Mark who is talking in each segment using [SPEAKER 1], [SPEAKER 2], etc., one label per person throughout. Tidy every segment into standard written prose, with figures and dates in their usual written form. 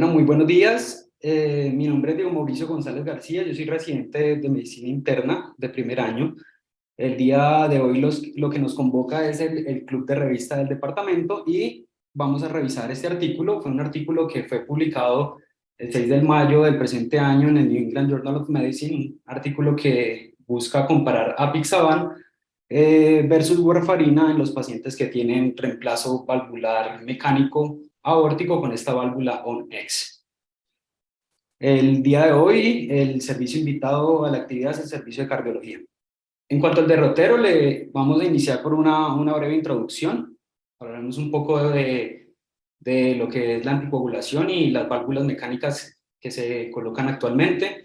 [SPEAKER 1] Bueno, muy buenos días. Mi nombre es Diego Mauricio González García, yo soy residente de medicina interna de primer año. El día de hoy lo que nos convoca es el club de revista del departamento y vamos a revisar este artículo. Fue un artículo que fue publicado el 6 de mayo del presente año en el New England Journal of Medicine, un artículo que busca comparar apixaban versus warfarina en los pacientes que tienen reemplazo valvular mecánico aórtico con esta válvula ON-X. El día de hoy, el servicio invitado a la actividad es el servicio de cardiología. En cuanto al derrotero, le vamos a iniciar por una breve introducción. Hablaremos un poco de lo que es la anticoagulación y las válvulas mecánicas que se colocan actualmente.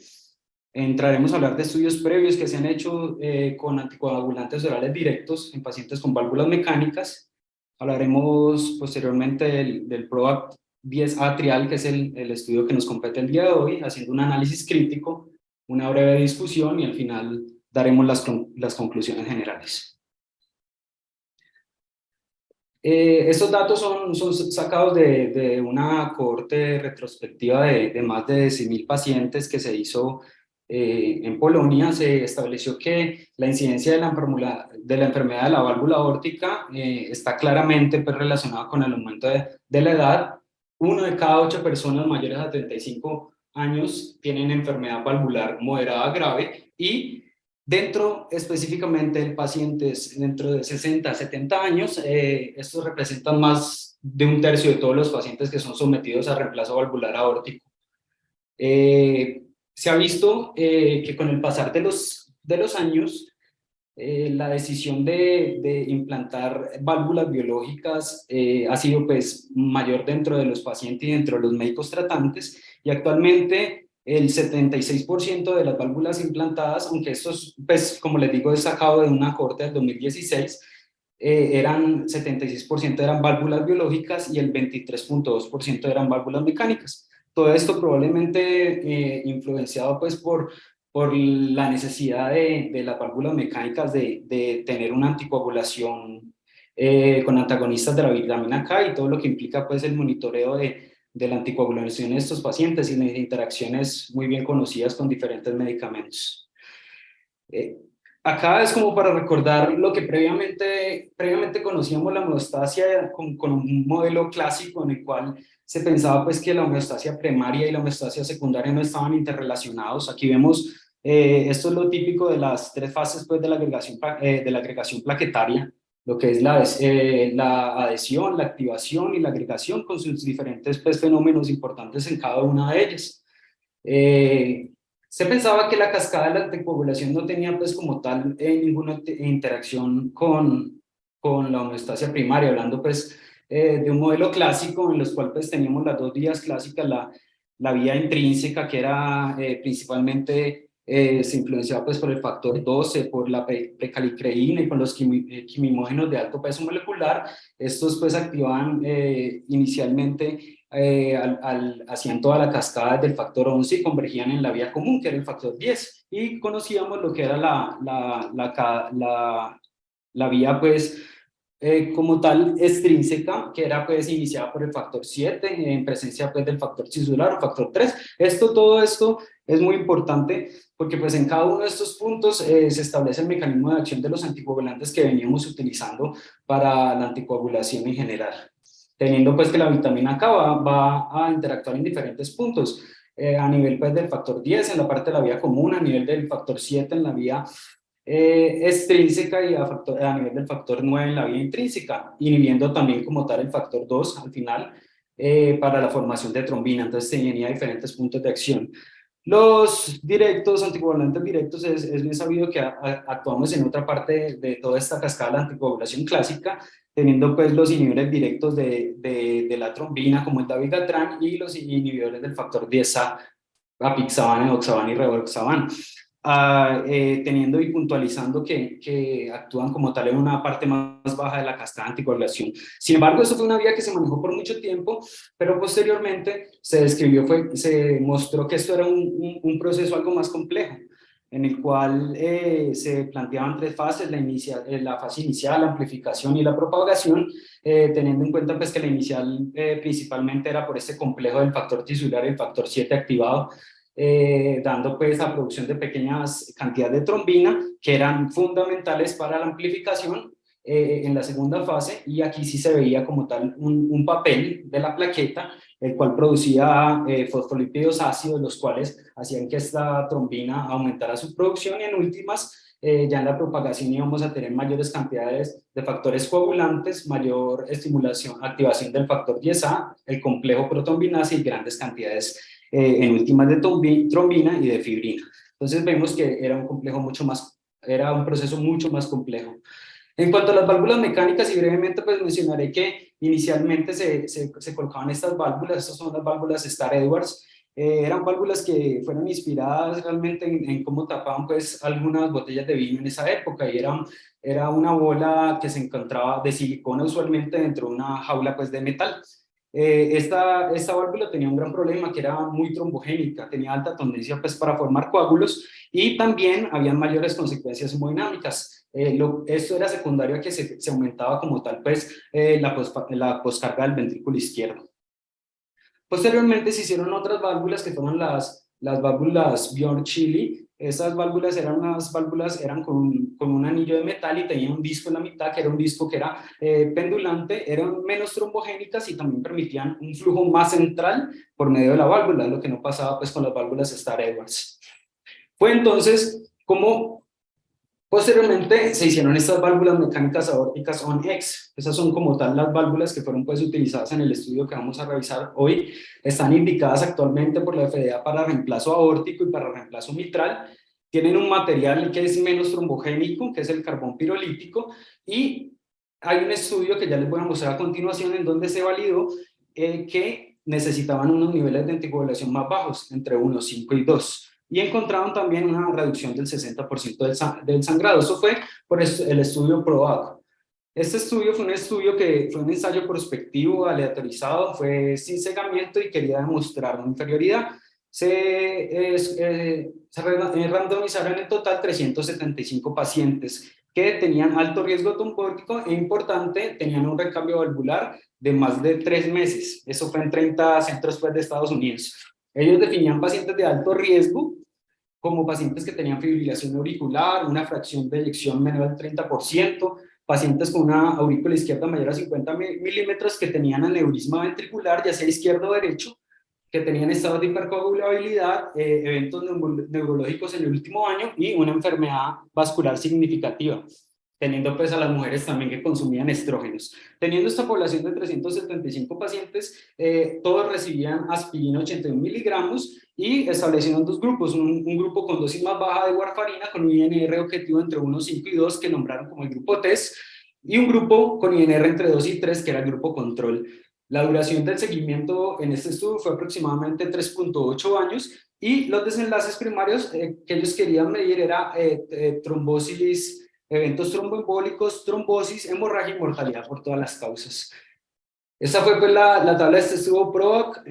[SPEAKER 1] Entraremos a hablar de estudios previos que se han hecho con anticoagulantes orales directos en pacientes con válvulas mecánicas. Hablaremos posteriormente del PROACT 10A trial, que es el estudio que nos compete el día de hoy, haciendo un análisis crítico, una breve discusión y al final daremos las conclusiones generales. Estos datos son sacados de una cohorte retrospectiva de más de 6.000 pacientes que se hizo en Polonia. Se estableció que la incidencia de la enfermedad de la válvula aórtica está claramente pues, relacionada con el aumento de la edad. 1 de cada 8 personas mayores a 35 años tienen enfermedad valvular moderada a grave y dentro específicamente de pacientes dentro de 60 a 70 años, estos representan más de un tercio de todos los pacientes que son sometidos a reemplazo valvular aórtico. Se ha visto que con el pasar de los años, la decisión de implantar válvulas biológicas ha sido pues, mayor dentro de los pacientes y dentro de los médicos tratantes, y actualmente el 76% de las válvulas implantadas, aunque esto es, pues, como les digo, es sacado de una cohorte del 2016, 76% eran válvulas biológicas y el 23.2% eran válvulas mecánicas. Todo esto probablemente influenciado pues por la necesidad de las válvulas mecánicas de tener una anticoagulación con antagonistas de la vitamina K y todo lo que implica pues el monitoreo de la anticoagulación en estos pacientes y las interacciones muy bien conocidas con diferentes medicamentos. Acá es como para recordar lo que previamente conocíamos la homeostasia con un modelo clásico en el cual se pensaba pues que la homeostasia primaria y la homeostasia secundaria no estaban interrelacionados. Aquí vemos, esto es lo típico de las 3 fases pues, de la agregación plaquetaria, lo que es la adhesión, la activación y la agregación con sus diferentes pues, fenómenos importantes en cada una de ellas. Se pensaba que la cascada de la anticoagulación no tenía pues como tal ninguna interacción con la homeostasia primaria, hablando pues de un modelo clásico en los cuales pues teníamos las 2 vías clásicas, la vía intrínseca que era principalmente se influenciaba pues por el factor 12, por la precalicreína y por los quimimógenos de alto peso molecular. Estos pues activaban inicialmente hacían toda la cascada del factor 11 y convergían en la vía común, que era el factor 10, y conocíamos lo que era la vía, pues, como tal, extrínseca, que era, pues, iniciada por el factor 7, en presencia, pues, del factor tisular o factor 3. Todo esto es muy importante, porque, pues, en cada uno de estos puntos se establece el mecanismo de acción de los anticoagulantes que veníamos utilizando para la anticoagulación en general, teniendo pues que la vitamina K va a interactuar en diferentes puntos, a nivel pues del factor 10 en la parte de la vía común, a nivel del factor 7 en la vía extrínseca y a nivel del factor 9 en la vía intrínseca, inhibiendo también como tal el factor 2 al final para la formación de trombina. Entonces tenía diferentes puntos de acción. Los directos, anticoagulantes directos, es bien sabido que actuamos en otra parte de toda esta cascada de la anticoagulación clásica, teniendo pues los inhibidores directos de la trombina como el dabigatran y los inhibidores del factor 10A, apixaban, edoxaban y rivaroxaban, teniendo y puntualizando que actúan como tal en una parte más baja de la cascada de anticoagulación. Sin embargo, eso fue una vía que se manejó por mucho tiempo, pero posteriormente se mostró que esto era un proceso algo más complejo. en el cual se planteaban tres fases: la fase inicial, la amplificación y la propagación, teniendo en cuenta pues que la inicial principalmente era por este complejo del factor tisular, el factor 7 activado, dando pues la producción de pequeñas cantidades de trombina que eran fundamentales para la amplificación en la segunda fase. Y aquí sí se veía como tal un papel de la plaqueta, el cual producía fosfolípidos ácidos, los cuales hacían que esta trombina aumentara su producción, y en últimas, ya en la propagación íbamos a tener mayores cantidades de factores coagulantes, mayor estimulación, activación del factor 10A, el complejo protrombinasa, y grandes cantidades en últimas de trombina y de fibrina. Entonces vemos que era un complejo mucho más, era un proceso mucho más complejo. En cuanto a las válvulas mecánicas, y brevemente pues mencionaré que inicialmente se colocaban estas válvulas. Estas son las válvulas Star Edwards. Eran válvulas que fueron inspiradas realmente en cómo tapaban pues algunas botellas de vino en esa época, y era una bola que se encontraba de silicona usualmente dentro de una jaula pues de metal. Esta válvula tenía un gran problema, que era muy trombogénica, tenía alta tendencia pues para formar coágulos, y también habían mayores consecuencias hemodinámicas. Esto era secundario a que se aumentaba como tal pues la poscarga del ventrículo izquierdo. Posteriormente se hicieron otras válvulas que fueron las válvulas Bjorn-Chili. Esas válvulas eran unas válvulas, eran con un anillo de metal y tenían un disco en la mitad, que era un disco que era pendulante, eran menos trombogénicas y también permitían un flujo más central por medio de la válvula, lo que no pasaba pues con las válvulas Star Edwards. Fue entonces como posteriormente se hicieron estas válvulas mecánicas aórticas ON-X. Esas son como tal las válvulas que fueron pues utilizadas en el estudio que vamos a revisar hoy. Están indicadas actualmente por la FDA para reemplazo aórtico y para reemplazo mitral. Tienen un material que es menos trombogénico, que es el carbón pirolítico, y hay un estudio que ya les voy a mostrar a continuación en donde se validó que necesitaban unos niveles de anticoagulación más bajos, entre 1,5 y 2, y encontraron también una reducción del 60% del sangrado. Eso fue por el estudio PROAC. Este estudio fue un estudio que fue un ensayo prospectivo, aleatorizado, fue sin cegamiento y quería demostrar una inferioridad. Se randomizaron en total 375 pacientes que tenían alto riesgo trombótico e, importante, tenían un recambio valvular de más de 3 meses. Eso fue en 30 centros pues, de Estados Unidos. Ellos definían pacientes de alto riesgo como pacientes que tenían fibrilación auricular, una fracción de eyección menor al 30%, pacientes con una aurícula izquierda mayor a 50 milímetros que tenían aneurisma ventricular, ya sea izquierdo o derecho, que tenían estados de hipercoagulabilidad, eventos neurológicos en el último año y una enfermedad vascular significativa, teniendo pues a las mujeres también que consumían estrógenos. Teniendo esta población de 375 pacientes, todos recibían aspirina 81 miligramos, y establecieron dos grupos: un grupo con dosis más baja de warfarina con un INR objetivo entre 1, 5 y 2, que nombraron como el grupo TEST, y un grupo con INR entre 2 y 3, que era el grupo control. La duración del seguimiento en este estudio fue aproximadamente 3,8 años, y los desenlaces primarios que ellos querían medir era trombosis, eventos tromboembólicos, trombosis, hemorragia y mortalidad por todas las causas. Esa fue pues la tabla de este estudio PROAC.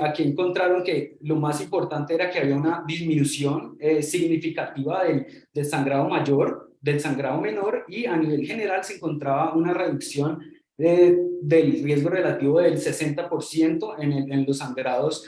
[SPEAKER 1] Aquí encontraron que lo más importante era que había una disminución significativa del sangrado mayor, del sangrado menor, y a nivel general se encontraba una reducción del riesgo relativo del 60% en los sangrados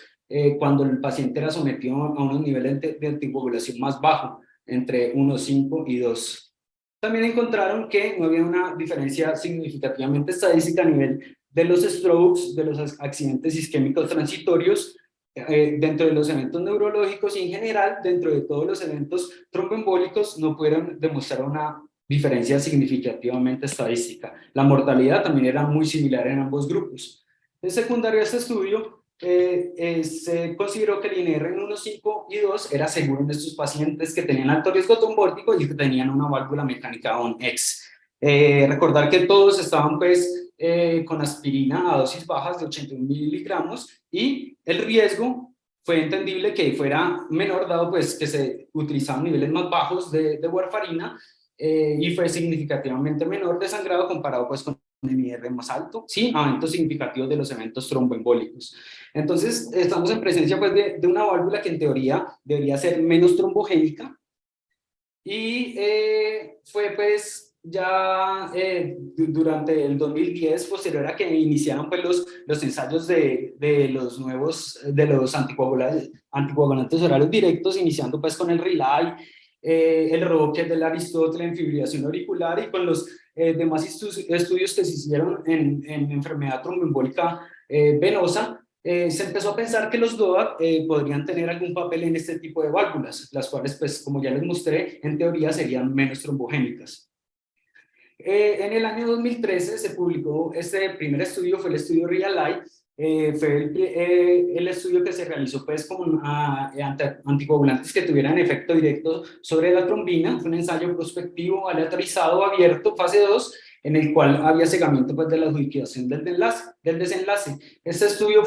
[SPEAKER 1] cuando el paciente era sometido a unos niveles de anticoagulación más bajo, entre 1,5 y 2. También encontraron que no había una diferencia significativamente estadística a nivel de los strokes, de los accidentes isquémicos transitorios, dentro de los eventos neurológicos, y en general dentro de todos los eventos tromboembólicos no pudieron demostrar una diferencia significativamente estadística. La mortalidad también era muy similar en ambos grupos. En secundario a este estudio, se consideró que el INR en 1, 5 y 2 era seguro en estos pacientes que tenían alto riesgo trombótico y que tenían una válvula mecánica ON-X. Recordar que todos estaban pues con aspirina a dosis bajas de 81 miligramos, y el riesgo fue entendible que fuera menor, dado pues que se utilizaban niveles más bajos de warfarina, y fue significativamente menor de sangrado comparado pues con el IR más alto, sin aumentos significativos de los eventos tromboembólicos. Entonces estamos en presencia pues de una válvula que en teoría debería ser menos trombogénica, Y fue pues ya durante el 2010, posterior a que iniciaron pues los ensayos de los nuevos, de los anticoagulantes orales directos, iniciando pues con el Relay, el Rocket del Aristóteles en fibrilación auricular y con los demás estudios que se hicieron en enfermedad tromboembólica venosa. Se empezó a pensar que los DOAC podrían tener algún papel en este tipo de válvulas, las cuales, pues, como ya les mostré, en teoría serían menos trombogénicas. En el año 2013 se publicó este primer estudio, fue el estudio Real fue el estudio que se realizó pues con anticoagulantes que tuvieran efecto directo sobre la trombina. Fue un ensayo prospectivo, aleatorizado, abierto, fase 2, en el cual había segamiento pues de la adjudicación del desenlace. Este estudio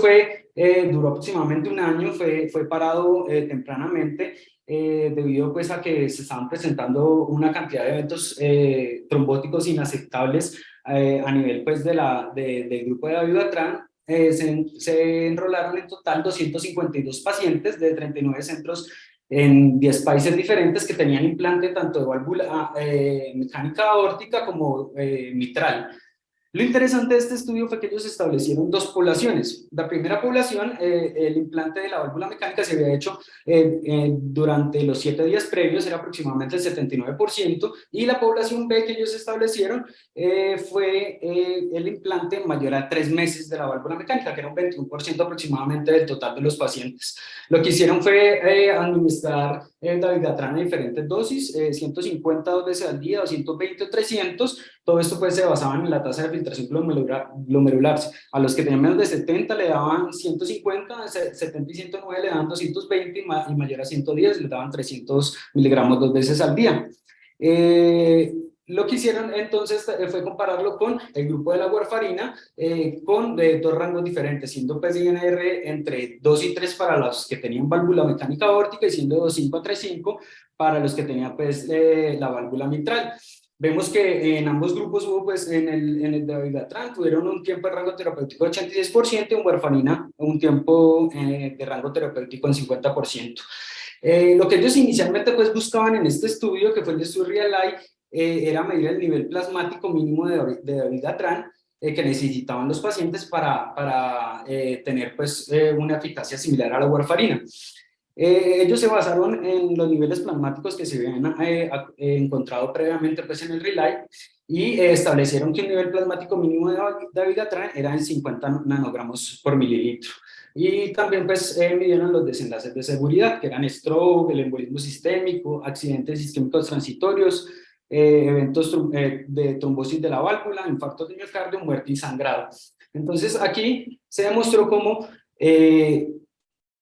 [SPEAKER 1] duró aproximadamente un año, fue parado tempranamente debido pues a que se estaban presentando una cantidad de eventos trombóticos inaceptables a nivel pues del grupo de Dabigatran. Se enrolaron en total 252 pacientes de 39 centros en 10 países diferentes que tenían implante tanto de válvula mecánica aórtica como mitral. Lo interesante de este estudio fue que ellos establecieron dos poblaciones. La primera población, el implante de la válvula mecánica se había hecho durante los 7 días previos, era aproximadamente el 79%, y la población B que ellos establecieron fue el implante mayor a 3 meses de la válvula mecánica, que era un 21% aproximadamente del total de los pacientes. Lo que hicieron fue administrar dabigatran a diferentes dosis, 150 dos veces al día, 220 o 300. Todo esto pues se basaba en la tasa de filtración glomerular. A los que tenían menos de 70 le daban 150, 70 y 109 le daban 220 y mayor a 110 le daban 300 miligramos dos veces al día. Lo que hicieron entonces fue compararlo con el grupo de la warfarina con dos rangos diferentes, siendo PSINR entre 2 y 3 para los que tenían válvula mecánica aórtica y siendo 2,5 a 3,5 para los que tenían pues, la válvula mitral. Vemos que en ambos grupos hubo, pues, en el dabigatran tuvieron un tiempo de rango terapéutico de 86% y en warfarina un tiempo de rango terapéutico en 50%. Lo que ellos inicialmente pues buscaban en este estudio, que fue el de Surreal era medir el nivel plasmático mínimo de dabigatran que necesitaban los pacientes para tener pues, una eficacia similar a la warfarina. Ellos se basaron en los niveles plasmáticos que se habían encontrado previamente pues, en el Relay y establecieron que un nivel plasmático mínimo de dabigatran era en 50 nanogramos por mililitro. Y también pues, midieron los desenlaces de seguridad, que eran stroke, el embolismo sistémico, accidentes isquémicos transitorios, eventos de trombosis de la válvula, infartos de miocardio, muerte y sangrado. Entonces aquí se demostró cómo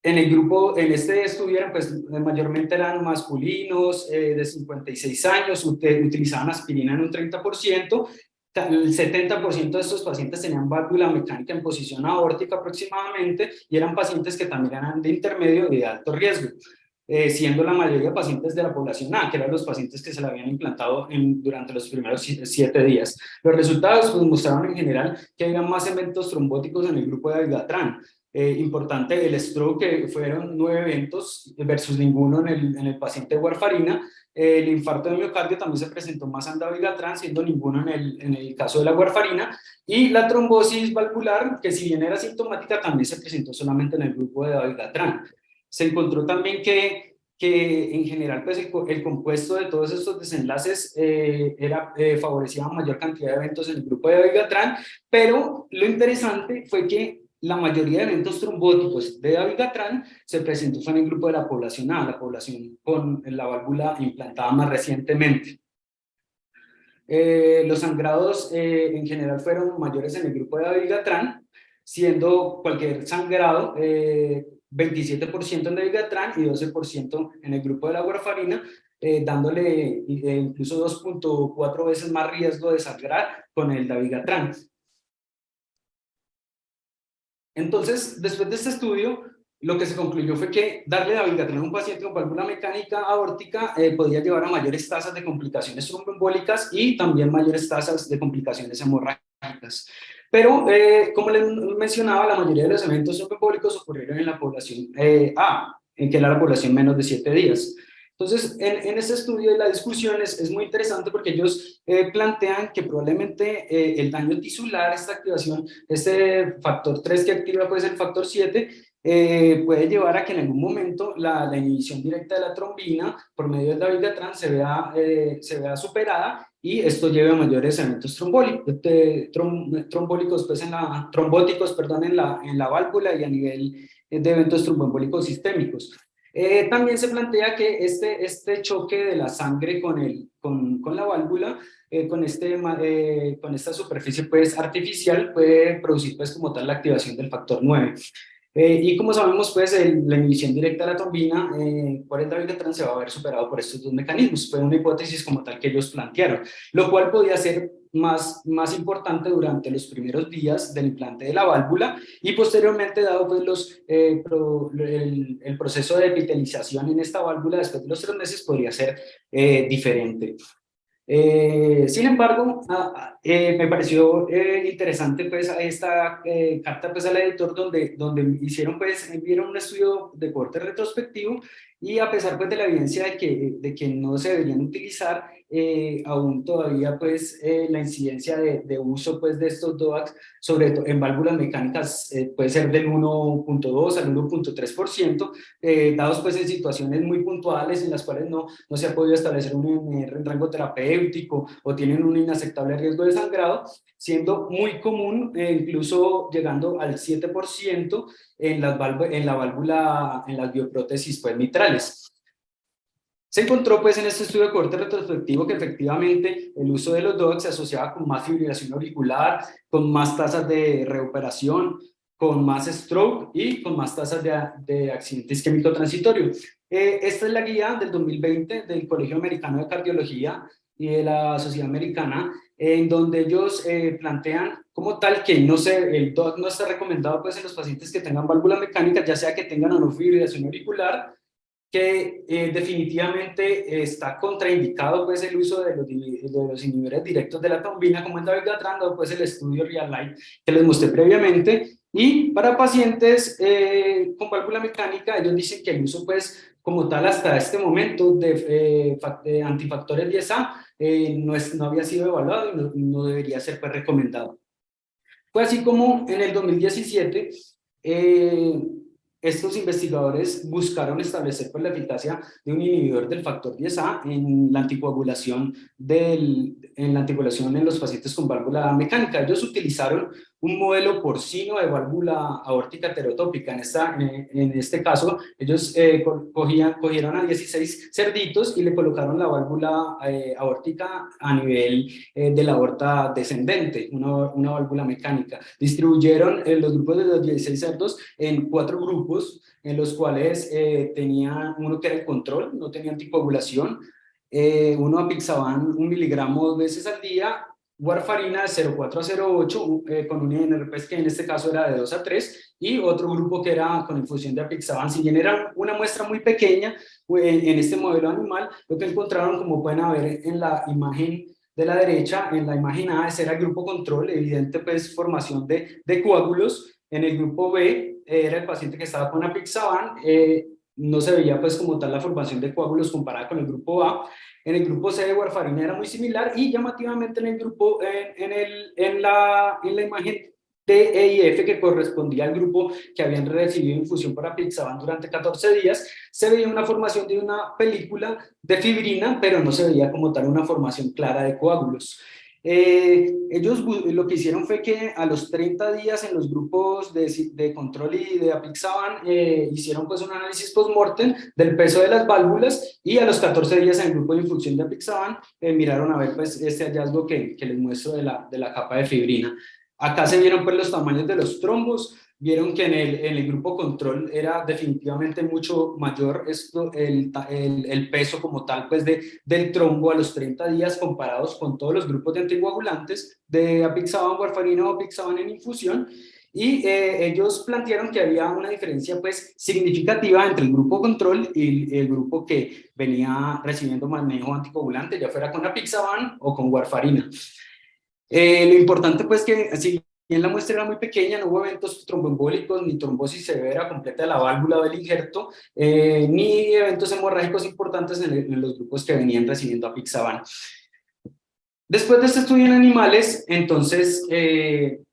[SPEAKER 1] en el grupo, en este estudio pues mayormente eran masculinos de 56 años, utilizaban aspirina en un 30%, el 70% de estos pacientes tenían válvula mecánica en posición aórtica aproximadamente y eran pacientes que también eran de intermedio y de alto riesgo. Siendo la mayoría pacientes de la población A, que eran los pacientes que se le habían implantado durante los primeros 7 días. Los resultados pues, mostraron en general que había más eventos trombóticos en el grupo de dabigatran. Importante el stroke, que fueron 9 eventos versus ninguno en el paciente de warfarina. El infarto de miocardio también se presentó más en dabigatran, siendo ninguno en el caso de la warfarina. Y la trombosis valvular, que si bien era sintomática, también se presentó solamente en el grupo de dabigatran. Se encontró también que en general pues el compuesto de todos estos desenlaces favorecía mayor cantidad de eventos en el grupo de dabigatran, pero lo interesante fue que la mayoría de eventos trombóticos de dabigatran se presentó en el grupo de la población A, la población con la válvula implantada más recientemente. Los sangrados en general fueron mayores en el grupo de dabigatran, siendo cualquier sangrado 27% en dabigatran y 12% en el grupo de la warfarina, dándole incluso 2,4 veces más riesgo de sangrar con el dabigatran. Entonces, después de este estudio, lo que se concluyó fue que darle dabigatran a un paciente con válvula mecánica aórtica podía llevar a mayores tasas de complicaciones tromboembólicas y también mayores tasas de complicaciones hemorrágicas. Pero, como les mencionaba, la mayoría de los eventos tromboembólicos ocurrieron en la población A, en que era la población menos de 7 días. Entonces, en este estudio de la discusión es muy interesante porque ellos plantean que probablemente el daño tisular, esta activación, este factor 3 que activa pues el factor 7, puede llevar a que en algún momento la inhibición directa de la trombina por medio del dabigatran se vea superada y esto lleva a mayores eventos trombólicos, pues trombóticos, perdón, en la válvula y a nivel de eventos tromboembólicos sistémicos. También se plantea que este choque de la sangre con la válvula, con esta superficie pues, artificial, puede producir pues, como tal la activación del factor 9. Y como sabemos, pues la inhibición directa de la trombina por el dabigatran se va a ver superado por estos dos mecanismos. Fue una hipótesis como tal que ellos plantearon, lo cual podía ser más importante durante los primeros días del implante de la válvula y posteriormente, dado pues el proceso de epitelización en esta válvula después de los 3 meses, podría ser diferente. Sin embargo, me pareció interesante pues esta carta pues al editor donde hicieron pues, vieron un estudio de corte retrospectivo y a pesar pues de la evidencia de que no se deberían utilizar, aún todavía pues la incidencia de uso pues de estos DOACs, sobre todo en válvulas mecánicas, puede ser del 1.2 al 1.3%, dados pues en situaciones muy puntuales en las cuales no se ha podido establecer un MR en rango terapéutico o tienen un inaceptable riesgo de sangrado, siendo muy común, incluso llegando al 7% en la válvula, en las bioprótesis pues, mitrales. Se encontró pues en este estudio de corte retrospectivo que efectivamente el uso de los DOACs se asociaba con más fibrilación auricular, con más tasas de recuperación, con más stroke y con más tasas de accidente isquémico transitorio. Esta es la guía del 2020 del Colegio Americano de Cardiología y de la Sociedad Americana, en donde ellos plantean como tal que el DOAC no está recomendado pues en los pacientes que tengan válvula mecánica, ya sea que tengan o no fibrilación auricular, que definitivamente está contraindicado pues el uso de los inhibidores directos de la trombina como el dabigatran o pues el estudio Real Life que les mostré previamente. Y para pacientes con válvula mecánica, ellos dicen que el uso pues como tal hasta este momento de antifactores 10A no había sido evaluado y no debería ser pues recomendado. Fue así como en el 2017 eh, estos investigadores buscaron establecer pues, la eficacia de un inhibidor del factor 10A en la anticoagulación, en los pacientes con válvula mecánica. Ellos utilizaron un modelo porcino de válvula aórtica heterotópica. En este caso, ellos cogieron a 16 cerditos y le colocaron la válvula aórtica a nivel de la aorta descendente, una válvula mecánica. Distribuyeron los grupos de los 16 cerdos en 4 grupos, en los cuales tenía uno que era el control, no tenía anticoagulación, uno apixaban 1 miligramo 2 veces al día, warfarina de 0,4 a 0,8 con un INRPES que en este caso era de 2 a 3 y otro grupo que era con infusión de apixaban. Si bien era una muestra muy pequeña en este modelo animal, lo que encontraron, como pueden ver en la imagen de la derecha, en la imagen A, ese era el grupo control, evidente pues formación de coágulos. En el grupo B era el paciente que estaba con apixaban, no se veía pues como tal la formación de coágulos comparada con el grupo A. En el grupo C de warfarina era muy similar y llamativamente en el grupo, en la imagen D, E y F, que correspondía al grupo que habían recibido infusión por apixaban durante 14 días, se veía una formación de una película de fibrina, pero no se veía como tal una formación clara de coágulos. Ellos lo que hicieron fue que a los 30 días en los grupos de control y de apixaban hicieron pues un análisis post-mortem del peso de las válvulas y a los 14 días en el grupo de infusión de apixaban miraron a ver pues este hallazgo que les muestro de la capa de fibrina. Acá se vieron pues los tamaños de los trombos, vieron que en el grupo control era definitivamente mucho mayor el peso como tal pues del trombo a los 30 días comparados con todos los grupos de anticoagulantes de apixaban, warfarina o apixaban en infusión. Y ellos plantearon que había una diferencia pues significativa entre el grupo control y el grupo que venía recibiendo manejo anticoagulante, ya fuera con apixaban o con warfarina. Lo importante pues que si y en la muestra era muy pequeña, no hubo eventos tromboembólicos, ni trombosis severa completa de la válvula o del injerto, ni eventos hemorrágicos importantes en los grupos que venían recibiendo apixaban. Después de este estudio en animales, entonces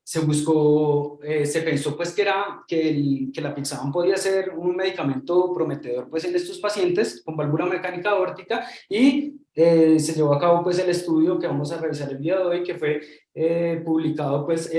[SPEAKER 1] se buscó, se pensó pues que la apixaban podía ser un medicamento prometedor pues en estos pacientes con válvula mecánica aórtica, y se llevó a cabo pues el estudio que vamos a revisar el día de hoy, que fue publicado pues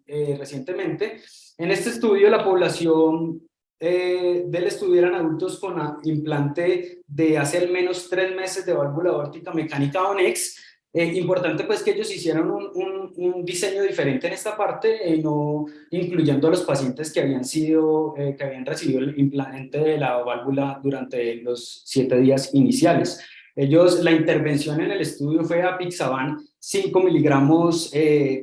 [SPEAKER 1] recientemente. En este estudio la población del estudio eran adultos con implante de hace al menos 3 meses de válvula aórtica mecánica ONEX. Importante pues que ellos hicieran un diseño diferente en esta parte, no incluyendo a los pacientes que que habían recibido el implante de la válvula durante los 7 días iniciales. La intervención en el estudio fue apixaban 5 miligramos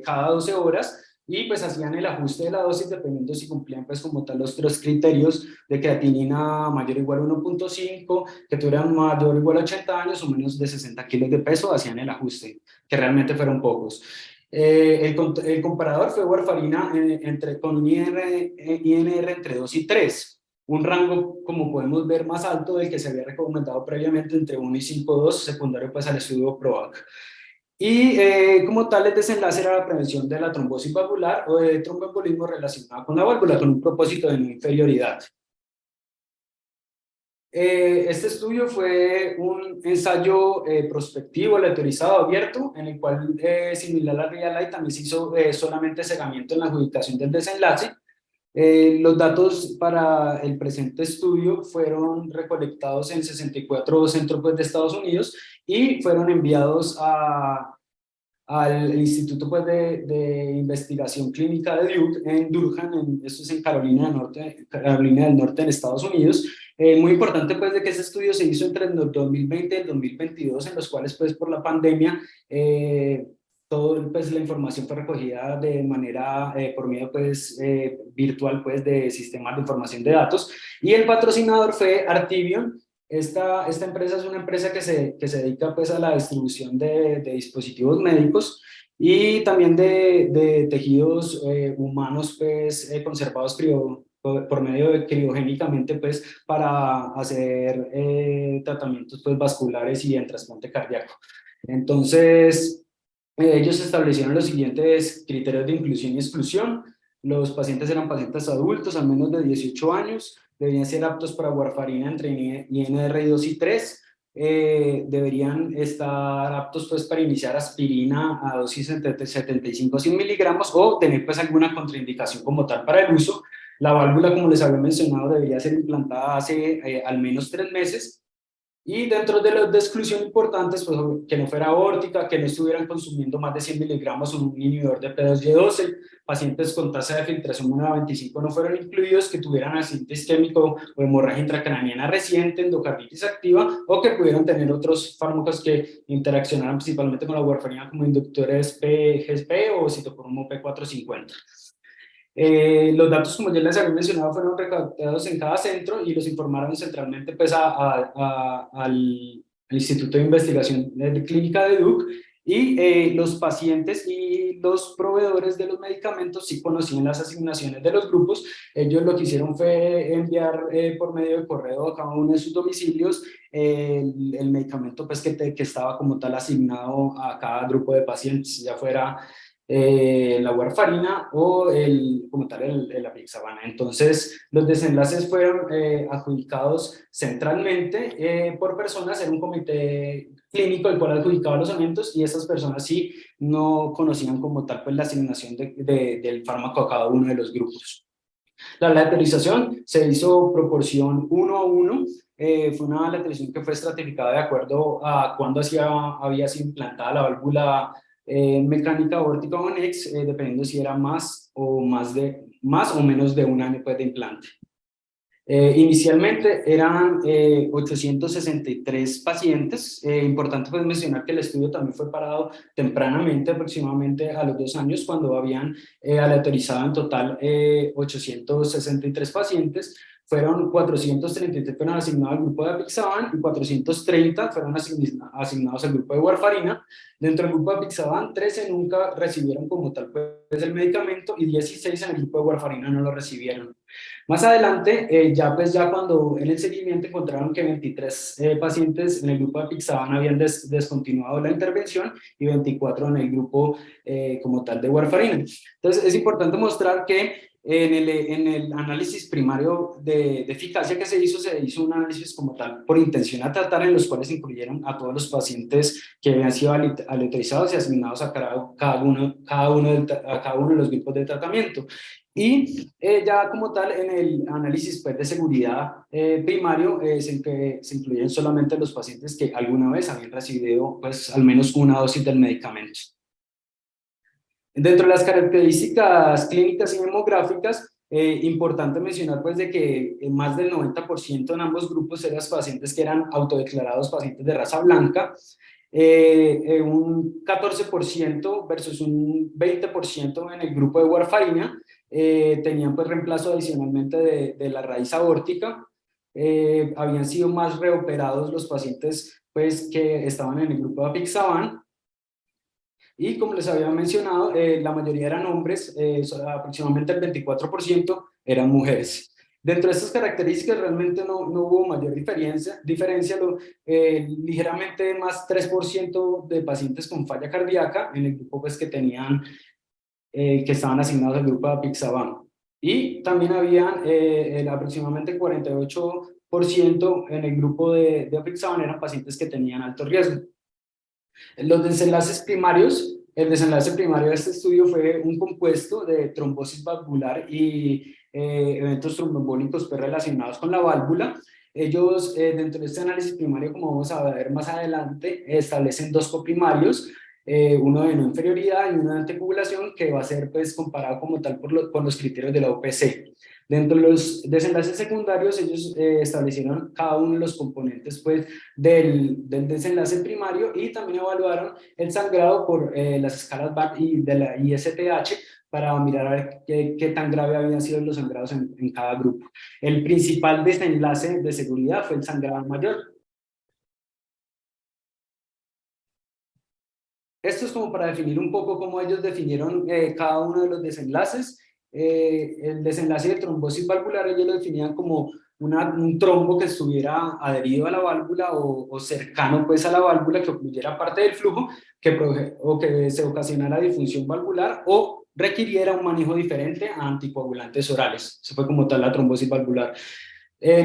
[SPEAKER 1] cada 12 horas, y pues hacían el ajuste de la dosis dependiendo si cumplían pues como tal los 3 criterios de creatinina mayor o igual a 1.5, que tuvieran mayor o igual a 80 años o menos de 60 kilos de peso, hacían el ajuste, que realmente fueron pocos. El comparador fue warfarina con un INR entre 2 y 3, un rango, como podemos ver, más alto del que se había recomendado previamente, entre 1 y 5,2, secundario pues al estudio PROAC. Y como tal, el desenlace era la prevención de la trombosis valvular o de tromboembolismo relacionado con la válvula, con un propósito de no inferioridad. Este estudio fue un ensayo prospectivo, aleatorizado, abierto, en el cual, similar a Real, también se hizo solamente cegamiento en la adjudicación del desenlace. Los datos para el presente estudio fueron recolectados en 64 centros pues, de Estados Unidos, y fueron enviados al Instituto pues, de Investigación Clínica de Duke en Durham, esto es en Carolina del Norte en Estados Unidos. Muy importante pues de que ese estudio se hizo entre el 2020 y el 2022, en los cuales pues por la pandemia todo pues la información fue recogida de manera por medio pues virtual pues de sistemas de información de datos, y el patrocinador fue Artivion. Esta empresa es una empresa que se dedica pues a la distribución de dispositivos médicos y también de tejidos humanos pues conservados por medio de criogénicamente pues para hacer tratamientos pues vasculares y en trasplante cardíaco. Entonces ellos establecieron los siguientes criterios de inclusión y exclusión. Los pacientes eran pacientes adultos al menos de 18 años, deberían ser aptos para warfarina entre INR 2 y 3, deberían estar aptos pues para iniciar aspirina a dosis entre 75 a 100 miligramos o tener pues alguna contraindicación como tal para el uso. La válvula, como les había mencionado, debería ser implantada hace al menos 3 meses. Y dentro de los de exclusión importantes, pues que no fuera aórtica, que no estuvieran consumiendo más de 100 miligramos o un inhibidor de P2Y12, pacientes con tasa de filtración 1 a 25 no fueron incluidos, que tuvieran accidente isquémico o hemorragia intracraniana reciente, endocarditis activa, o que pudieran tener otros fármacos que interaccionaran principalmente con la warfarina como inductores GSP o citocromo P450. Los datos, como ya les había mencionado, fueron recaudados en cada centro y los informaron centralmente pues, al Instituto de Investigación Clínica de Duke, y los pacientes y los proveedores de los medicamentos sí conocían las asignaciones de los grupos. Ellos lo que hicieron fue enviar por medio de correo a cada uno de sus domicilios el medicamento pues, que estaba como tal asignado a cada grupo de pacientes, ya fuera la warfarina o como tal el apixaban. Entonces los desenlaces fueron adjudicados centralmente por personas en un comité clínico el cual adjudicaba los eventos, y esas personas sí no conocían como tal pues la asignación del fármaco a cada uno de los grupos. La lateralización se hizo proporción 1 a 1. Fue una lateralización que fue estratificada de acuerdo a cuándo había sido implantada la válvula mecánica aórtica o NEX, dependiendo si era más o menos de un año pues, de implante. Inicialmente eran 863 pacientes. Importante pues mencionar que el estudio también fue parado tempranamente, aproximadamente a los 2 años, cuando habían aleatorizado en total 863 pacientes. fueron 433 fueron asignados al grupo de apixaban y 430 fueron asignados al grupo de warfarina. Dentro del grupo de apixaban, 13 nunca recibieron como tal pues, el medicamento y 16 en el grupo de warfarina no lo recibieron. Más adelante, ya cuando en el seguimiento encontraron que 23 pacientes en el grupo de apixaban habían descontinuado la intervención y 24 en el grupo como tal de warfarina. Entonces es importante mostrar que en el análisis primario de eficacia que se hizo un análisis como tal por intención a tratar, en los cuales incluyeron a todos los pacientes que habían sido aleatorizados y asignados a cada uno de los grupos de tratamiento. Y ya como tal, en el análisis pues, de seguridad primario, se incluyen solamente los pacientes que alguna vez habían recibido pues, al menos una dosis del medicamento. Dentro de las características clínicas y demográficas, importante mencionar pues de que más del 90% en ambos grupos eran pacientes que eran autodeclarados pacientes de raza blanca, un 14% versus un 20% en el grupo de warfarina, tenían pues reemplazo adicionalmente de la raíz aórtica, habían sido más reoperados los pacientes pues que estaban en el grupo de apixaban. Y como les había mencionado, la mayoría eran hombres, aproximadamente el 24% eran mujeres. Dentro de estas características realmente no hubo mayor diferencia ligeramente más 3% de pacientes con falla cardíaca en el grupo pues, que estaban asignados al grupo de apixaban. Y también habían aproximadamente 48% en el grupo de apixaban eran pacientes que tenían alto riesgo. Los desenlaces primarios, el desenlace primario de este estudio fue un compuesto de trombosis valvular y eventos tromboembólicos pues, relacionados con la válvula. Ellos, dentro de este análisis primario, como vamos a ver más adelante, establecen dos coprimarios, uno de no inferioridad y uno de anticoagulación, que va a ser pues, comparado como tal por los criterios de la OPC. Dentro de los desenlaces secundarios, ellos establecieron cada uno de los componentes pues, del desenlace primario y también evaluaron el sangrado por las escalas BAC y de la ISTH para mirar a ver qué tan grave habían sido los sangrados en cada grupo. El principal desenlace de seguridad fue el sangrado mayor. Esto es como para definir un poco cómo ellos definieron cada uno de los desenlaces. El desenlace de trombosis valvular ellos lo definían como un trombo que estuviera adherido a la válvula o cercano pues a la válvula, que ocluyera parte del flujo o que se ocasionara disfunción valvular o requiriera un manejo diferente a anticoagulantes orales. Eso fue como tal la trombosis valvular.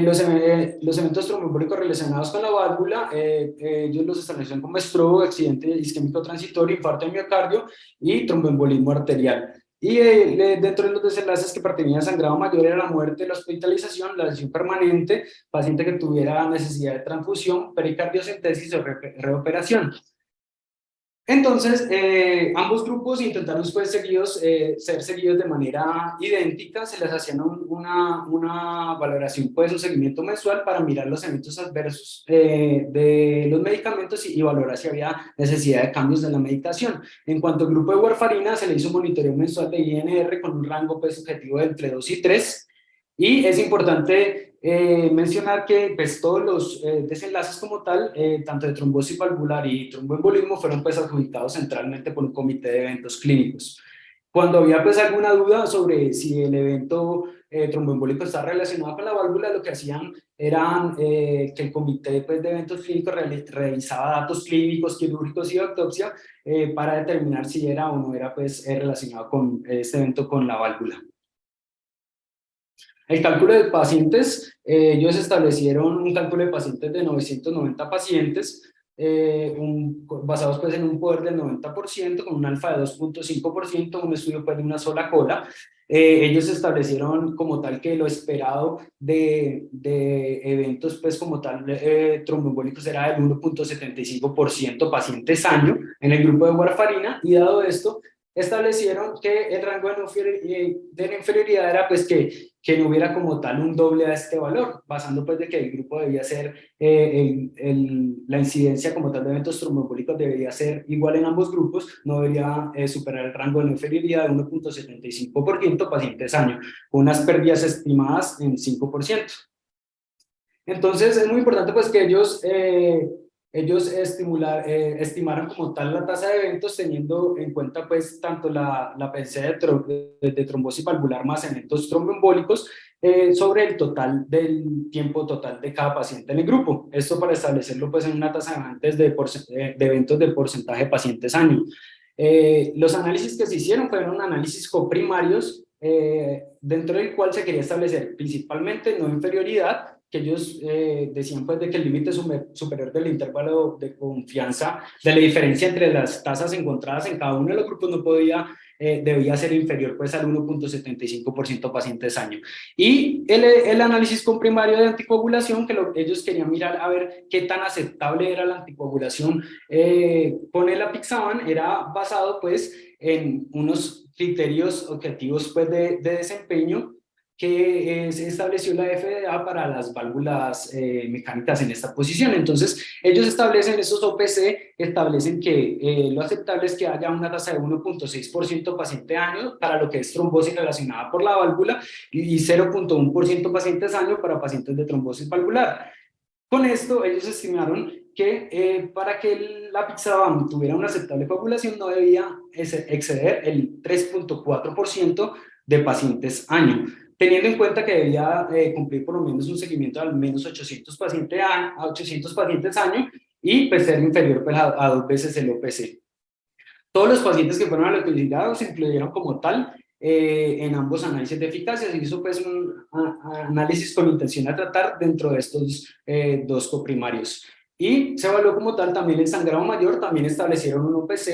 [SPEAKER 1] Los eventos tromboembólicos relacionados con la válvula, ellos los establecieron como stroke, accidente isquémico transitorio, infarto de miocardio y tromboembolismo arterial. Y dentro de los desenlaces que pertenenían a sangrado mayor era la muerte, la hospitalización, la lesión permanente, paciente que tuviera necesidad de transfusión, pericardiocentesis o reoperación. Entonces, ambos grupos intentaron pues, ser seguidos de manera idéntica, se les hacía una valoración, pues, un seguimiento mensual para mirar los eventos adversos de los medicamentos y valorar si había necesidad de cambios en la medicación. En cuanto al grupo de warfarina, se le hizo un monitoreo mensual de INR con un rango pues, subjetivo de entre 2 y 3, y es importante mencionar que pues, todos los desenlaces como tal, tanto de trombosis valvular y tromboembolismo, fueron pues, adjudicados centralmente por un comité de eventos clínicos. Cuando había pues, alguna duda sobre si el evento tromboembólico está relacionado con la válvula, lo que hacían era que el comité pues, de eventos clínicos revisaba datos clínicos, quirúrgicos y de autopsia para determinar si era o no era pues, relacionado con este evento con la válvula. El cálculo de pacientes, ellos establecieron un cálculo de pacientes de 990 pacientes, basados pues en un poder del 90%, con un alfa de 2.5%, un estudio pues de una sola cola. Ellos establecieron como tal que lo esperado de eventos pues como tal tromboembólicos era del 1.75% pacientes año en el grupo de warfarina, y dado esto, establecieron que el rango de la inferioridad era pues que que no hubiera como tal un doble a este valor, basando pues de que el grupo debía ser, la incidencia como tal de eventos tromboembólicos debería ser igual en ambos grupos, no debería superar el rango de no inferioridad de 1,75% pacientes año, con unas pérdidas estimadas en 5%. Entonces es muy importante pues que ellos estimaran como tal la tasa de eventos teniendo en cuenta pues tanto la PCE de trombosis valvular más eventos tromboembólicos sobre el total del tiempo total de cada paciente en el grupo. Esto para establecerlo pues en una tasa de eventos de eventos de porcentaje de pacientes año. Los análisis que se hicieron fueron análisis coprimarios dentro del cual se quería establecer principalmente no inferioridad, que ellos decían pues de que el límite superior del intervalo de confianza de la diferencia entre las tasas encontradas en cada uno de los grupos no debía ser inferior pues al 1,75% pacientes año. Y el análisis con primario de anticoagulación, que ellos querían mirar a ver qué tan aceptable era la anticoagulación con el apixaban, era basado pues en unos criterios objetivos pues de desempeño que se estableció la FDA para las válvulas mecánicas en esta posición. Entonces, ellos establecen esos OPC, establecen que lo aceptable es que haya una tasa de 1,6% paciente año para lo que es trombosis relacionada por la válvula y 0,1% pacientes año para pacientes de trombosis valvular. Con esto, ellos estimaron que para que el apixaban tuviera una aceptable coagulación no debía exceder el 3,4% de pacientes año, teniendo en cuenta que debía cumplir por lo menos un seguimiento de al menos 800 pacientes año y pues, ser inferior pues, a 2 veces el OPC. Todos los pacientes que fueron alopecidados se incluyeron como tal en ambos análisis de eficacia. Se hizo pues un análisis con intención de tratar dentro de estos dos coprimarios. Y se evaluó como tal también el sangrado mayor, también establecieron un OPC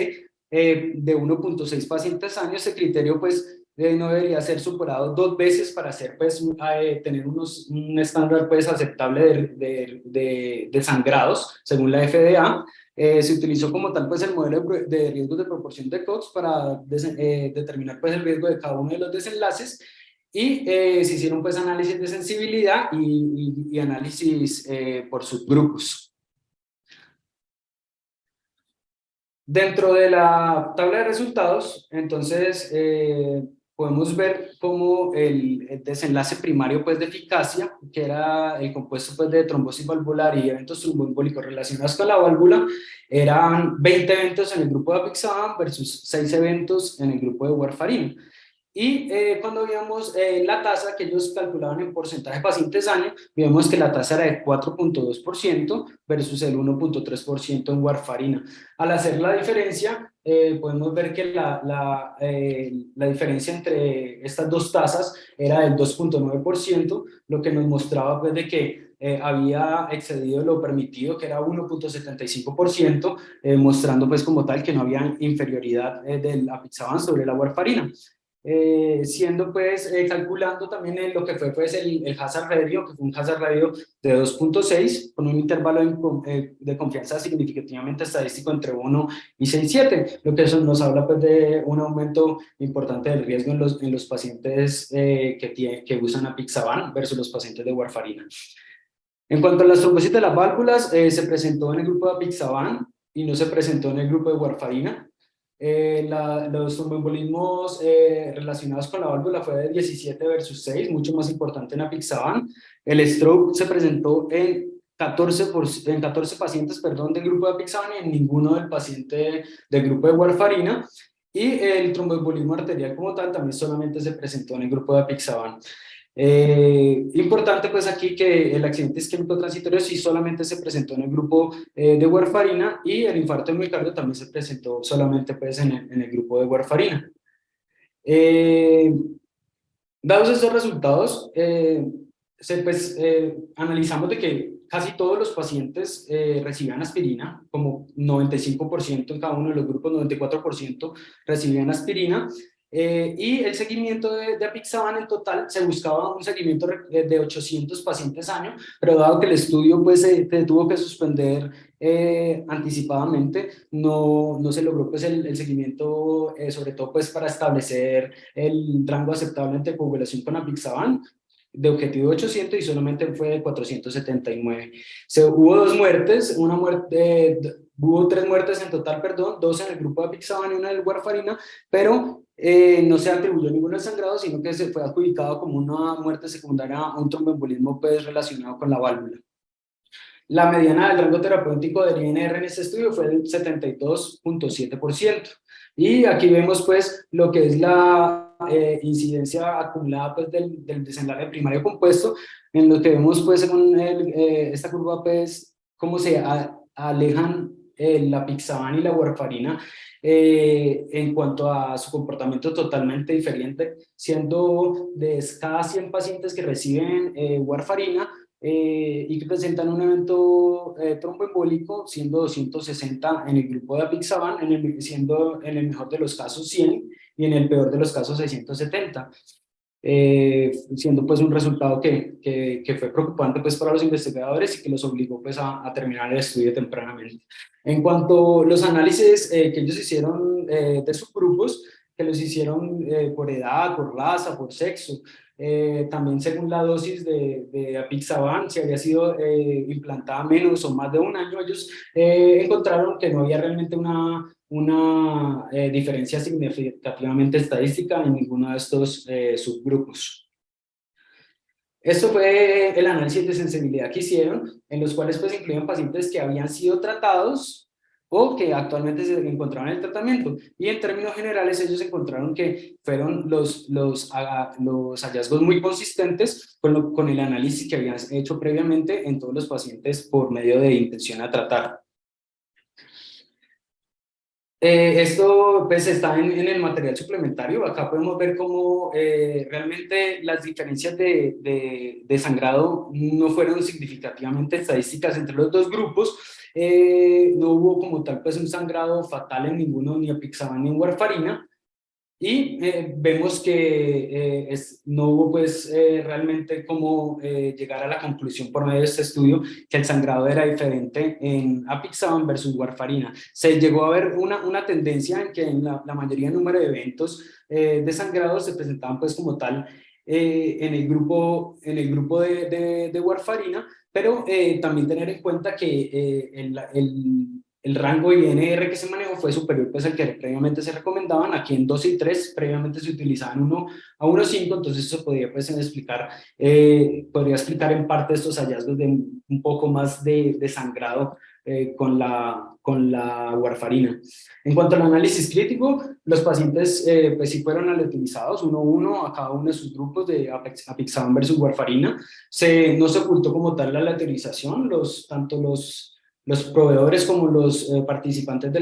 [SPEAKER 1] de 1,6 pacientes años. Ese criterio pues no debería ser superado 2 veces para hacer, pues, tener un estándar pues, aceptable de sangrados, según la FDA. Se utilizó como tal pues, el modelo de riesgos de proporción de Cox para determinar pues, el riesgo de cada uno de los desenlaces y se hicieron pues, análisis de sensibilidad y análisis por subgrupos. Dentro de la tabla de resultados, entonces, podemos ver cómo el desenlace primario pues, de eficacia, que era el compuesto pues, de trombosis valvular y eventos tromboembólicos relacionados con la válvula, eran 20 eventos en el grupo de apixaban versus 6 eventos en el grupo de warfarina. Y cuando veíamos la tasa que ellos calculaban en porcentaje de pacientes año, vemos que la tasa era de 4,2% versus el 1,3% en warfarina. Al hacer la diferencia, podemos ver que la diferencia entre estas dos tasas era del 2,9%, lo que nos mostraba pues, de que había excedido lo permitido, que era 1,75%, mostrando pues como tal que no había inferioridad del apixaban sobre la warfarina. Siendo pues calculando también lo que fue pues el hazard ratio, que fue un hazard ratio de 2,6 con un intervalo de confianza significativamente estadístico entre 1 y 6,7, lo que eso nos habla pues de un aumento importante del riesgo en los pacientes que usan apixaban versus los pacientes de warfarina. En cuanto a las trombosis de las válvulas, se presentó en el grupo de apixaban y no se presentó en el grupo de warfarina. Los tromboembolismos relacionados con la válvula fue de 17 versus 6, mucho más importante en apixaban. El stroke se presentó en 14 pacientes del grupo de apixaban y en ninguno del paciente del grupo de warfarina. Y el tromboembolismo arterial como tal también solamente se presentó en el grupo de apixaban. Importante pues aquí que el accidente isquémico transitorio sí solamente se presentó en el grupo de warfarina y el infarto de miocardio también se presentó solamente pues en el grupo de warfarina. Dados estos resultados, analizamos de que casi todos los pacientes recibían aspirina, como 95% en cada uno de los grupos, 94% recibían aspirina. Y el seguimiento de apixaban en total, se buscaba un seguimiento de 800 pacientes año, pero dado que el estudio pues, se tuvo que suspender anticipadamente, no se logró pues, el seguimiento, sobre todo pues, para establecer el rango aceptable de coagulación con apixaban, de objetivo 800 y solamente fue de 479. Hubo dos muertes, hubo tres muertes en total, perdón, dos en el grupo de apixaban y una del warfarina, pero no se atribuyó ninguno al sangrado, sino que se fue adjudicado como una muerte secundaria a un tromboembolismo pues, relacionado con la válvula. La mediana del rango terapéutico del INR en este estudio fue del 72.7%. Y aquí vemos pues lo que es la incidencia acumulada pues, del desenlace primario compuesto, en lo que vemos pues según esta curva pues cómo se alejan la apixaban y la warfarina en cuanto a su comportamiento totalmente diferente, siendo de cada 100 pacientes que reciben warfarina, y que presentan un evento tromboembólico, siendo 260 en el grupo de apixaban, siendo en el mejor de los casos 100 y en el peor de los casos 670. Siendo pues un resultado que fue preocupante pues para los investigadores y que los obligó pues a terminar el estudio tempranamente. En cuanto a los análisis que ellos hicieron de subgrupos, que los hicieron por edad, por raza, por sexo, también según la dosis de apixaban, si había sido implantada menos o más de un año, ellos encontraron que no había realmente una diferencia significativamente estadística en ninguno de estos subgrupos. Esto fue el análisis de sensibilidad que hicieron, en los cuales pues incluían pacientes que habían sido tratados o que actualmente se encontraban en el tratamiento. Y en términos generales ellos encontraron que fueron los hallazgos muy consistentes con el análisis que habían hecho previamente en todos los pacientes por medio de intención a tratar. Esto pues está en el material suplementario. Acá podemos ver cómo realmente las diferencias de sangrado no fueron significativamente estadísticas entre los dos grupos. No hubo como tal pues un sangrado fatal en ninguno, ni apixaban ni en warfarina. Y vemos que no hubo pues realmente cómo llegar a la conclusión por medio de este estudio que el sangrado era diferente en apixaban versus warfarina. Se llegó a ver una tendencia en que en la mayoría del número de eventos de sangrado se presentaban pues como tal en el grupo de warfarina, pero también tener en cuenta que el rango INR que se manejó fue superior pues al que previamente se recomendaban. Aquí en 2 y 3 previamente se utilizaban 1 a 1,5, entonces eso podría pues podría explicar en parte estos hallazgos de un poco más de sangrado con la warfarina. En cuanto al análisis crítico, los pacientes pues sí fueron aleatorizados 1 a 1 a cada uno de sus grupos de apixaban versus warfarina. No se ocultó como tal la aleatorización, tanto los proveedores como los participantes de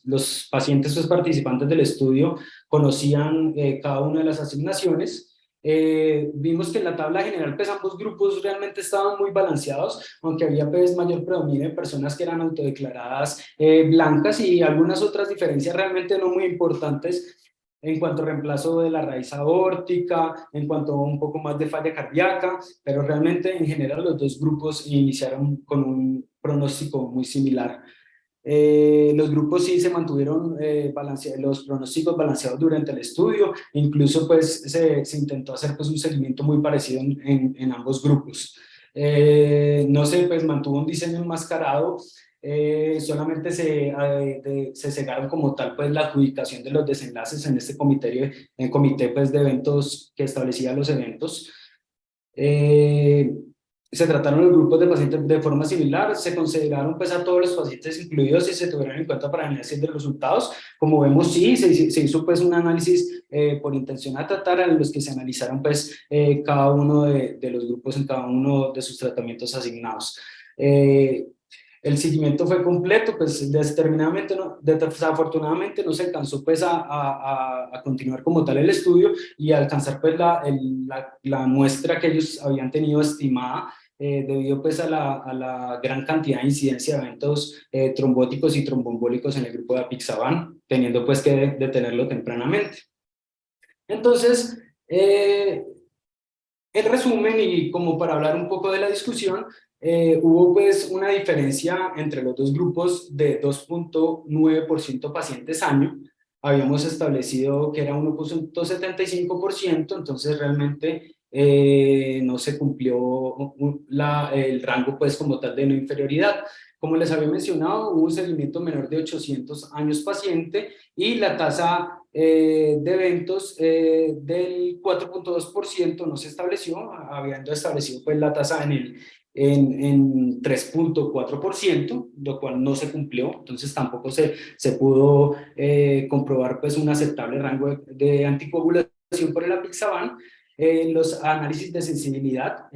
[SPEAKER 1] los pacientes pues, participantes del estudio conocían cada una de las asignaciones. Vimos que en la tabla general pues ambos grupos realmente estaban muy balanceados, aunque había pues mayor predominio de personas que eran autodeclaradas blancas y algunas otras diferencias realmente no muy importantes en cuanto a reemplazo de la raíz aórtica, en cuanto a un poco más de falla cardíaca, pero realmente en general los dos grupos iniciaron con un pronóstico muy similar. Los grupos sí se mantuvieron los pronósticos balanceados durante el estudio, incluso pues se intentó hacer pues un seguimiento muy parecido en ambos grupos. No se pues mantuvo un diseño enmascarado, solamente se cegaron como tal pues la adjudicación de los desenlaces en este comité pues de eventos que establecía los eventos. Se trataron los grupos de pacientes de forma similar, se consideraron pues a todos los pacientes incluidos y se tuvieron en cuenta para el análisis de resultados. Como vemos, sí, se hizo pues un análisis por intención a tratar en los que se analizaron pues cada uno de los grupos en cada uno de sus tratamientos asignados. El seguimiento fue completo, pues desafortunadamente no se alcanzó pues a continuar como tal el estudio y a alcanzar pues la muestra que ellos habían tenido estimada debido pues a la gran cantidad de incidencia de eventos trombóticos y tromboembólicos en el grupo de apixaban, teniendo pues que detenerlo tempranamente. Entonces, en resumen, y como para hablar un poco de la discusión, hubo pues una diferencia entre los dos grupos de 2,9% pacientes año. Habíamos establecido que era 1,75%, entonces realmente no se cumplió el rango pues como tal de no inferioridad. Como les había mencionado, hubo un seguimiento menor de 800 años paciente y la tasa de eventos del 4,2% no se estableció, habiendo establecido pues la tasa en 3,4%, lo cual no se cumplió, entonces tampoco se pudo comprobar pues un aceptable rango de anticoagulación por el apixaban. Los análisis de sensibilidad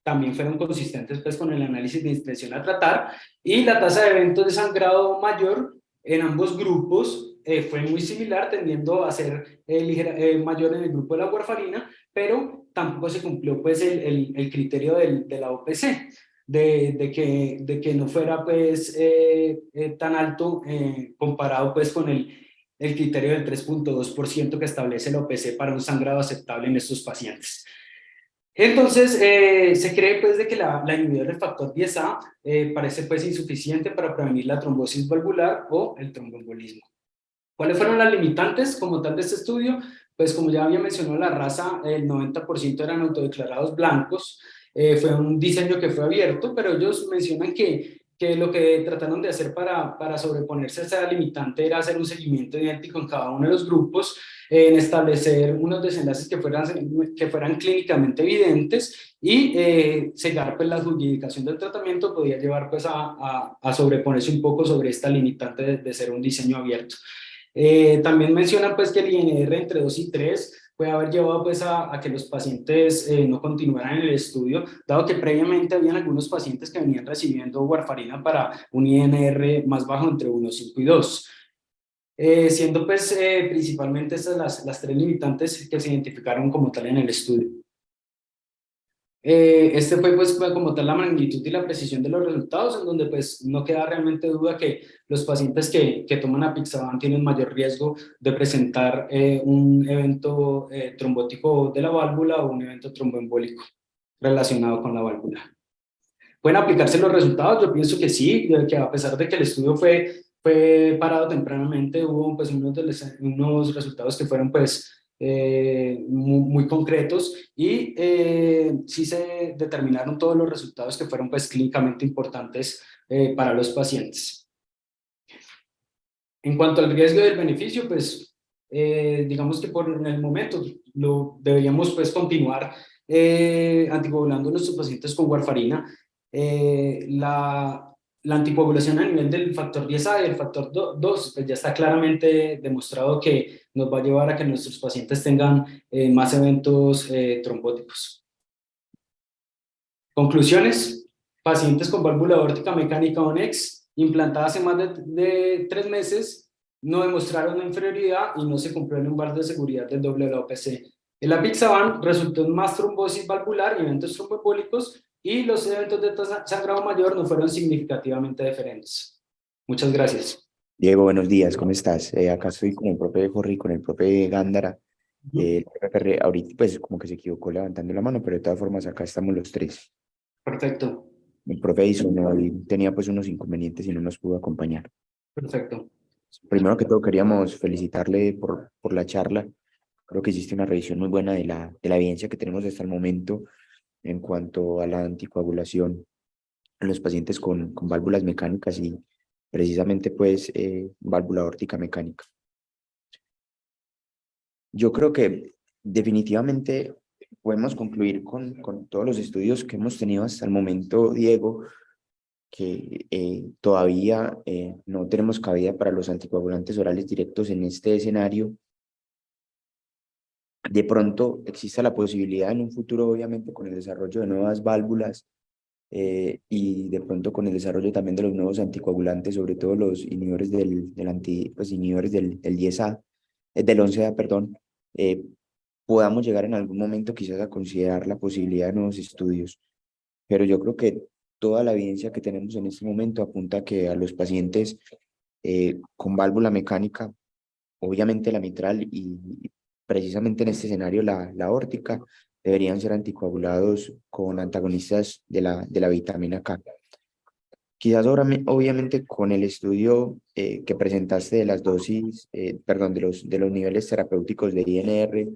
[SPEAKER 1] también fueron consistentes pues con el análisis de discreción a tratar, y la tasa de eventos de sangrado mayor en ambos grupos fue muy similar, tendiendo a ser mayor en el grupo de la warfarina, pero tampoco se cumplió pues el criterio de la OPC, de que no fuera pues tan alto comparado pues con el criterio del 3,2% que establece la OPC para un sangrado aceptable en estos pacientes. Entonces, se cree pues de que la inhibición del factor 10A parece pues insuficiente para prevenir la trombosis valvular o el tromboembolismo. ¿Cuáles fueron las limitantes como tal de este estudio? Pues como ya había mencionado, la raza, el 90% eran autodeclarados blancos. Fue un diseño que fue abierto, pero ellos mencionan que lo que trataron de hacer para sobreponerse a esa limitante era hacer un seguimiento idéntico en cada uno de los grupos, en establecer unos desenlaces que fueran clínicamente evidentes, y cegar pues la justificación del tratamiento podía llevar pues a sobreponerse un poco sobre esta limitante de ser un diseño abierto. También mencionan pues que el INR entre 2 y 3 puede haber llevado pues a que los pacientes no continuaran en el estudio, dado que previamente habían algunos pacientes que venían recibiendo warfarina para un INR más bajo entre 1, 5 y 2. Siendo pues principalmente estas las tres limitantes que se identificaron como tal en el estudio. Este fue pues como tal la magnitud y la precisión de los resultados, en donde pues no queda realmente duda que los pacientes que toman apixaban tienen mayor riesgo de presentar un evento trombótico de la válvula o un evento tromboembólico relacionado con la válvula. ¿Pueden aplicarse los resultados? Yo pienso que sí, que a pesar de que el estudio fue parado tempranamente, hubo pues unos resultados que fueron pues muy concretos, y sí se determinaron todos los resultados que fueron pues clínicamente importantes para los pacientes. En cuanto al riesgo y el beneficio, pues digamos que por el momento deberíamos pues continuar anticoagulando a nuestros pacientes con warfarina. La anticoagulación a nivel del factor 10A y el factor 2 pues ya está claramente demostrado que nos va a llevar a que nuestros pacientes tengan más eventos trombóticos. Conclusiones: pacientes con válvula aórtica mecánica ONEX implantada hace más de 3 meses no demostraron una inferioridad y no se cumplió el umbral de seguridad del doble de la OPC. El apixaban resultó en más trombosis valvular y eventos tromboembólicos, y los eventos de sangrado mayor no fueron significativamente diferentes. Muchas gracias.
[SPEAKER 2] Diego, buenos días, ¿cómo estás? Acá estoy con el profe Jorri, con el profe Gándara. El profe Ferre, ahorita pues como que se equivocó levantando la mano, pero de todas formas acá estamos los tres.
[SPEAKER 1] Perfecto,
[SPEAKER 2] El profe hizo, tenía pues unos inconvenientes y no nos pudo acompañar.
[SPEAKER 1] perfecto.
[SPEAKER 2] Primero que todo queríamos felicitarle por la charla. Creo que hiciste una revisión muy buena de la evidencia que tenemos hasta el momento en cuanto a la anticoagulación en los pacientes con válvulas mecánicas y precisamente pues válvula aórtica mecánica. Yo creo que definitivamente podemos concluir con todos los estudios que hemos tenido hasta el momento, Diego, que todavía no tenemos cabida para los anticoagulantes orales directos en este escenario. De pronto exista la posibilidad en un futuro, obviamente, con el desarrollo de nuevas válvulas y de pronto con el desarrollo también de los nuevos anticoagulantes, sobre todo los inhibidores pues, inhibidores del 10A, del 11A, perdón, podamos llegar en algún momento quizás a considerar la posibilidad de nuevos estudios. pero yo creo que toda la evidencia que tenemos en este momento apunta a que a los pacientes con válvula mecánica, obviamente la mitral y precisamente en este escenario la aórtica, deberían ser anticoagulados con antagonistas de la vitamina K. Quizás ahora, obviamente, con el estudio que presentaste de las dosis, perdón, de los niveles terapéuticos de INR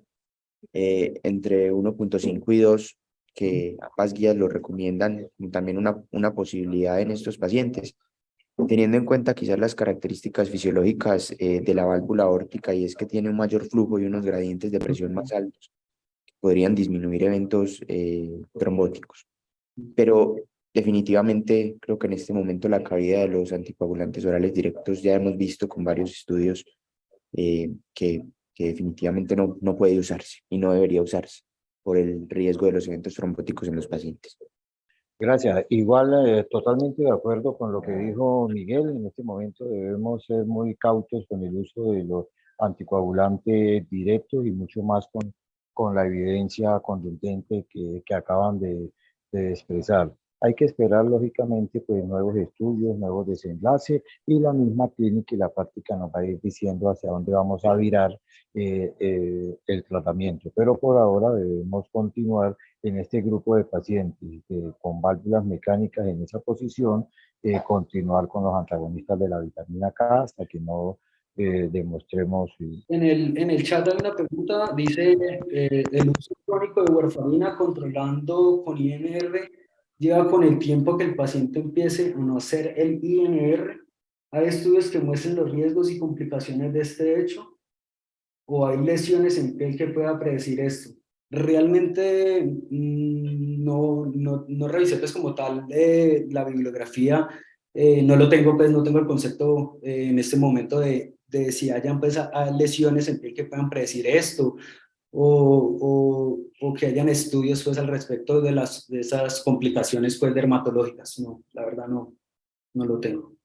[SPEAKER 2] entre 1.5 y 2, que ambas guías lo recomiendan, como también una posibilidad en estos pacientes, teniendo en cuenta quizás las características fisiológicas de la válvula aórtica, y es que tiene un mayor flujo y unos gradientes de presión más altos, que podrían disminuir eventos trombóticos. Pero definitivamente creo que en este momento la cabida de los anticoagulantes orales directos ya hemos visto con varios estudios eh, que, que definitivamente no puede usarse y no debería usarse por el riesgo de los eventos trombóticos en los pacientes.
[SPEAKER 3] Gracias. Igual, totalmente de acuerdo con lo que dijo Miguel. En este momento debemos ser muy cautos con el uso de los anticoagulantes directos y mucho más con la evidencia contundente que acaban de expresar. Hay que esperar, lógicamente, pues nuevos estudios, nuevos desenlaces y la misma clínica y la práctica nos va a ir diciendo hacia dónde vamos a virar el tratamiento. Pero por ahora debemos continuar en este grupo de pacientes con válvulas mecánicas en esa posición, continuar con los antagonistas de la vitamina K hasta que no demostremos.
[SPEAKER 1] En el chat hay una pregunta, dice, el uso crónico de warfarina controlando con INR lleva con el tiempo que el paciente empiece a no hacer el INR. ¿Hay estudios que muestren los riesgos y complicaciones de este hecho? ¿O hay lesiones en piel que pueda predecir esto? Realmente no revisé pues como tal la bibliografía, no lo tengo pues, no tengo el concepto en este momento de si hayan pues lesiones en piel que puedan predecir esto o que hayan estudios pues al respecto de esas complicaciones pues dermatológicas. No, la verdad no lo tengo.